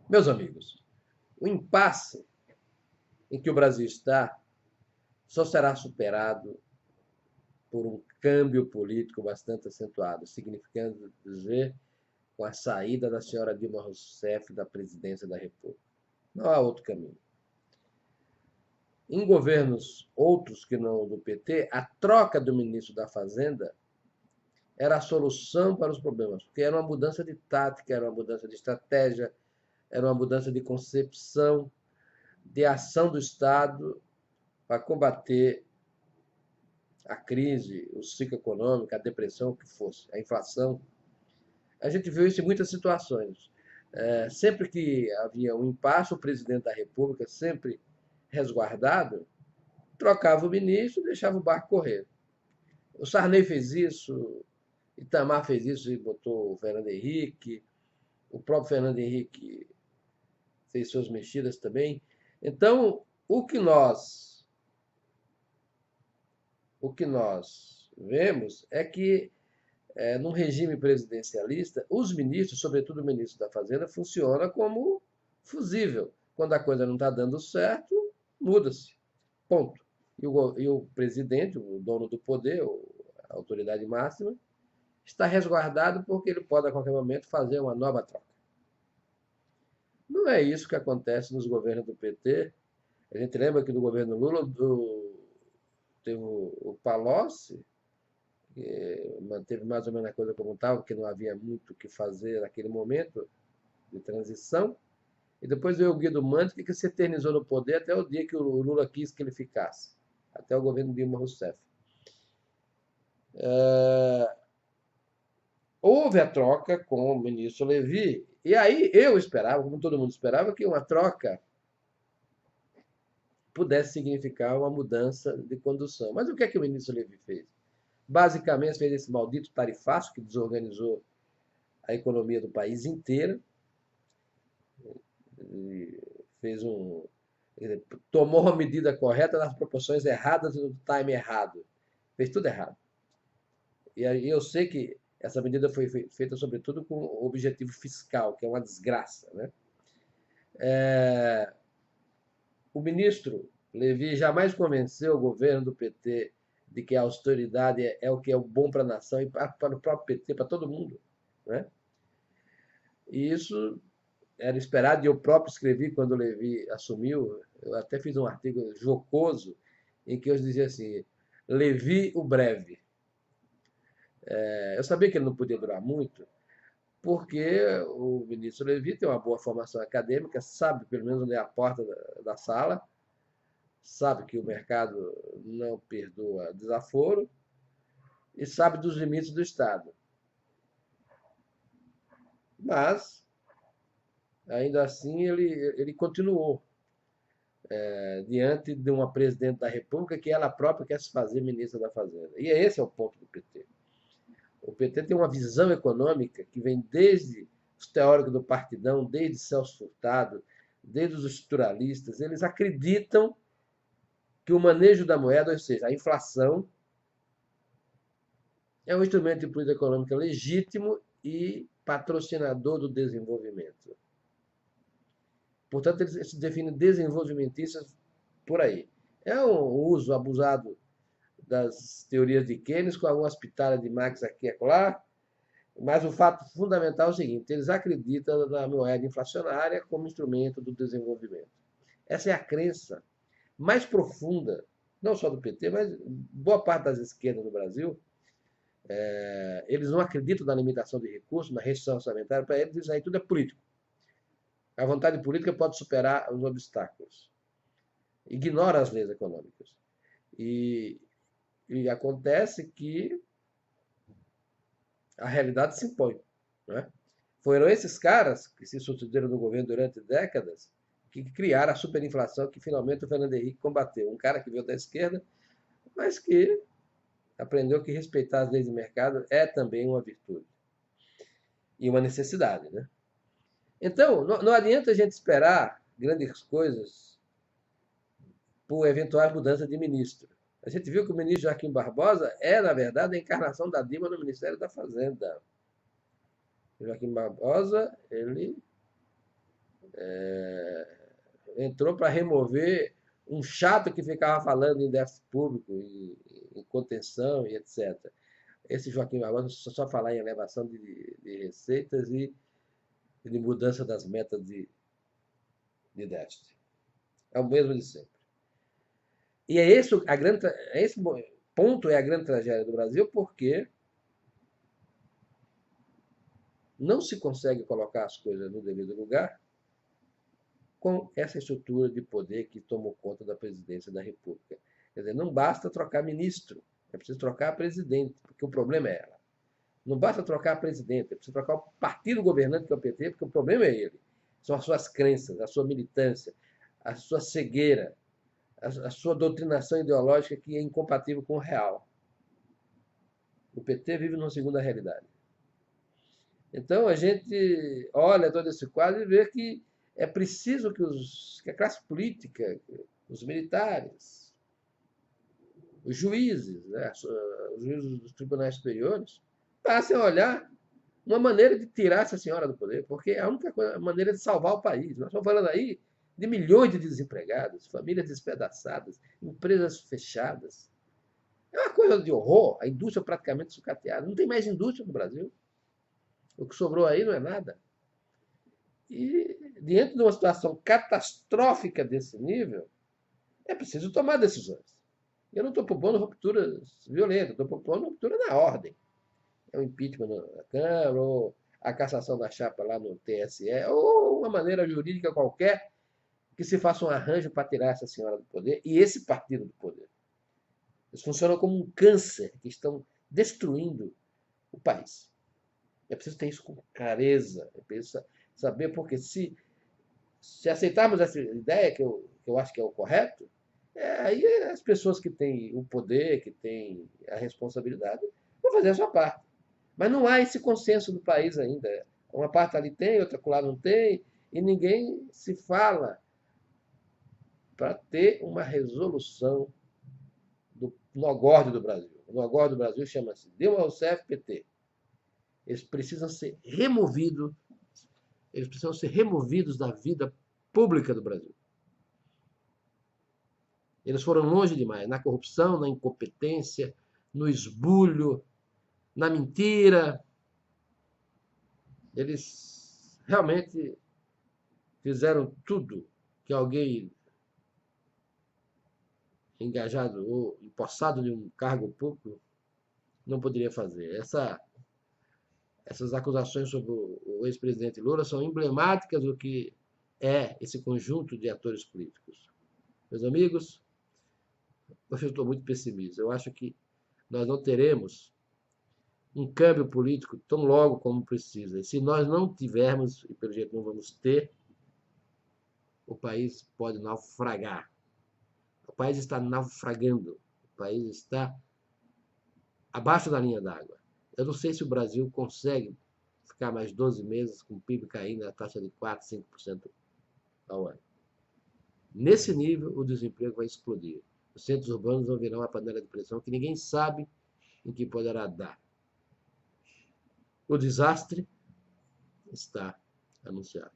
Meus amigos, o impasse em que o Brasil está só será superado por um câmbio político bastante acentuado, significando dizer com a saída da senhora Dilma Rousseff da presidência da República. Não há outro caminho. Em governos outros que não o do PT, a troca do ministro da Fazenda era a solução para os problemas, porque era uma mudança de tática, era uma mudança de estratégia, era uma mudança de concepção, de ação do Estado para combater a crise, o ciclo econômico, a depressão, o que fosse, a inflação. A gente viu isso em muitas situações. Sempre que havia um impasse, o presidente da República, sempre resguardado, trocava o ministro e deixava o barco correr. O Sarney fez isso, Itamar fez isso e botou o Fernando Henrique, o próprio Fernando Henrique fez suas mexidas também. Então, o que nós vemos é que, num regime presidencialista, os ministros, sobretudo o ministro da Fazenda, funciona como fusível. Quando a coisa não está dando certo, muda-se. Ponto. E o presidente, o dono do poder, a autoridade máxima, está resguardado porque ele pode a qualquer momento fazer uma nova troca. Não é isso que acontece nos governos do PT. A gente lembra que no governo Lula teve o Palocci, que manteve mais ou menos a coisa como estava, porque não havia muito o que fazer naquele momento de transição. E depois veio o Guido Mantega, que se eternizou no poder até o dia que o Lula quis que ele ficasse, até o governo de Dilma Rousseff. Houve a troca com o ministro Levi, e aí eu esperava, como todo mundo esperava, que uma troca pudesse significar uma mudança de condução. Mas o que é que o ministro Levi fez? Basicamente fez esse maldito tarifaço que desorganizou a economia do país inteira, fez tomou uma medida correta nas proporções erradas e no time errado. Fez tudo errado. E aí eu sei que essa medida foi feita sobretudo com o objetivo fiscal, que é uma desgraça, né? O ministro Levi jamais convenceu o governo do PT de que a austeridade é o que é o bom para a nação e para o próprio PT, para todo mundo, né? E isso era esperado, e eu próprio escrevi quando o Levi assumiu, eu até fiz um artigo jocoso em que eu dizia assim, Levi o breve. Eu sabia que ele não podia durar muito, porque o ministro Levi tem uma boa formação acadêmica, sabe pelo menos onde é a porta da sala, sabe que o mercado não perdoa desaforo e sabe dos limites do Estado. Mas, ainda assim, ele continuou diante de uma presidente da República que ela própria quer se fazer ministra da Fazenda. E esse é o ponto do PT. O PT tem uma visão econômica que vem desde os teóricos do partidão, desde Celso Furtado, desde os estruturalistas. Eles acreditam que o manejo da moeda, ou seja, a inflação, é um instrumento de política econômica legítimo e patrocinador do desenvolvimento. Portanto, eles se definem desenvolvimentistas por aí. É um uso abusado das teorias de Keynes, com algumas pitadas de Marx aqui e acolá, mas o fato fundamental é o seguinte: eles acreditam na moeda inflacionária como instrumento do desenvolvimento. Essa é a crença mais profunda, não só do PT, mas boa parte das esquerdas no Brasil. Eles não acreditam na limitação de recursos, na restrição orçamentária. Para eles, isso aí tudo é político. A vontade política pode superar os obstáculos. Ignora as leis econômicas. E, e acontece que a realidade se impõe. Né? Foram esses caras que se sucederam no governo durante décadas que criaram a superinflação que finalmente o Fernando Henrique combateu. Um cara que veio da esquerda, mas que aprendeu que respeitar as leis de mercado é também uma virtude e uma necessidade. Né? Então, não adianta a gente esperar grandes coisas por eventuais mudanças de ministro. A gente viu que o ministro Joaquim Barbosa é, na verdade, a encarnação da Dilma no Ministério da Fazenda. O Joaquim Barbosa, ele entrou para remover um chato que ficava falando em déficit público, em contenção e etc. Esse Joaquim Barbosa só falar em elevação de receitas e de mudança das metas de déficit. É o mesmo de sempre. E esse ponto é a grande tragédia do Brasil, porque não se consegue colocar as coisas no devido lugar com essa estrutura de poder que tomou conta da presidência da República. Quer dizer, não basta trocar ministro, é preciso trocar a presidente, porque o problema é ela. Não basta trocar a presidente, é preciso trocar o partido governante, que é o PT, porque o problema é ele. São as suas crenças, a sua militância, a sua cegueira, a sua doutrinação ideológica que é incompatível com o real. O PT vive numa segunda realidade. Então a gente olha todo esse quadro e vê que é preciso que a classe política, os militares, os juízes, né, os juízes dos tribunais superiores, passem a olhar uma maneira de tirar essa senhora do poder, porque é a única maneira de salvar o país. Nós estamos falando aí de milhões de desempregados, famílias despedaçadas, empresas fechadas. É uma coisa de horror, a indústria praticamente sucateada. Não tem mais indústria no Brasil. O que sobrou aí não é nada. E, diante de uma situação catastrófica desse nível, é preciso tomar decisões. Eu não estou propondo rupturas violentas, estou propondo ruptura na ordem. É o impeachment na Câmara, ou a cassação da chapa lá no TSE, ou uma maneira jurídica qualquer que se faça um arranjo para tirar essa senhora do poder e esse partido do poder. Eles funcionam como um câncer que estão destruindo o país. É preciso ter isso com clareza, é preciso saber, porque se aceitarmos essa ideia, que eu acho que é o correto, aí as pessoas que têm o poder, que têm a responsabilidade, vão fazer a sua parte. Mas não há esse consenso do país ainda. Uma parte ali tem, outra lá não tem, e ninguém se fala para ter uma resolução do nogórdio do Brasil. O nogórdio do Brasil chama-se Dilma Rousseff PT. Eles precisam ser removidos, da vida pública do Brasil. Eles foram longe demais na corrupção, na incompetência, no esbulho, na mentira. Eles realmente fizeram tudo que alguém engajado ou empossado de um cargo público não poderia fazer. Essas acusações sobre o ex-presidente Lula são emblemáticas do que é esse conjunto de atores políticos. Meus amigos, hoje eu estou muito pessimista. Eu acho que nós não teremos um câmbio político tão logo como precisa. E se nós não tivermos, e pelo jeito não vamos ter, o país pode naufragar. O país está naufragando. O país está abaixo da linha d'água. Eu não sei se o Brasil consegue ficar mais 12 meses com o PIB caindo a taxa de 4, 5% ao ano. Nesse nível, o desemprego vai explodir. Os centros urbanos vão virar uma panela de pressão que ninguém sabe em que poderá dar. O desastre está anunciado.